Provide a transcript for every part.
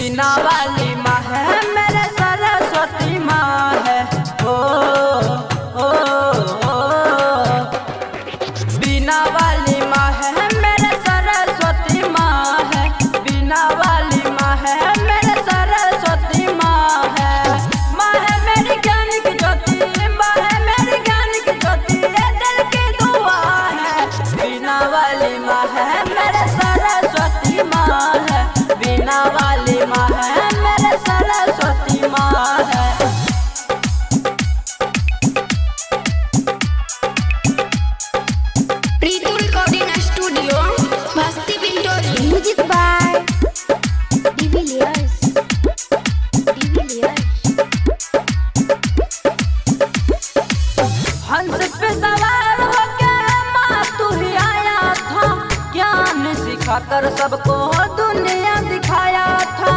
बीना वाली माँ है मेरे सरस्वती माँ है। ओ ओ ओ बीना वाली माँ है मेरे सरस्वती माँ है। बीना वाली माँ है मेरे सरस्वती माँ है। माँ है मेरी ज्ञान की ज्योति, माँ है मेरी ज्ञान की ज्योति, ये दिल की दुआ है। बीना वाली माँ है मेरे सरस्वती माँ है। बीना वाली माँ है मेरे सरस्वती माँ है। प्रीतु रिकॉर्डिंग स्टूडियो भक्ति पिंटोरी। Music by de Villiers. हंस पे सवार होके माँ तू ही आया था, ज्ञान सिखाकर सबको दुनिया दिखाया था।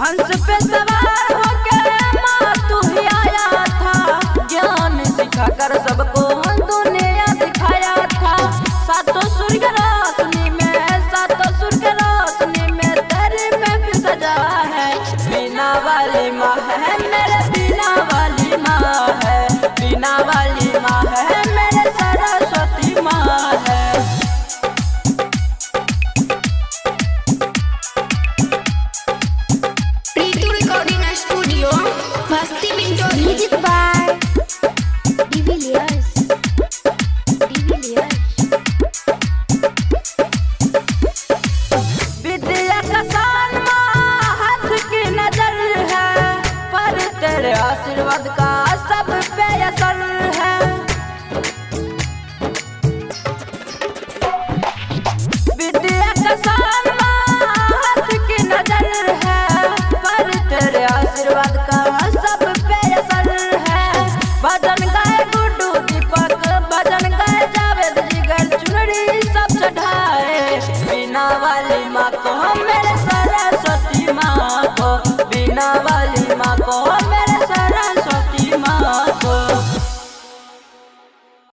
हंस पे सवार होके माँ तू ही आया था, ज्ञान सिखाकर सबको दुनिया दिखाया था। सातों सुर के रोशनी में, सातों सुर के रोशनी में तेरी महफिल सजा है। बीना वाली माँ है मेरे, बीना वाली माँ है। बीना वाली माँ है मेरे सरस्वती माँ है। प्रीतु रिकॉर्डिंग स्टूडियो भक्ति पिंटोरी। Music by De Villiers. विद्या का सान माँ हाथ की नजर है, पर तेरे आशीर्वाद का सब पे असर है। विद्या का सान माँ हाथ की नजर है, पर तेरे आशीर्वाद का सब पे असर है। भजन गाए गुड्डू दीपक, भजन गाए जावेद जिगर, चुनरी सब चढ़ाए। बीना वाली माँ को मेरे सरस्वती माँ को, बीना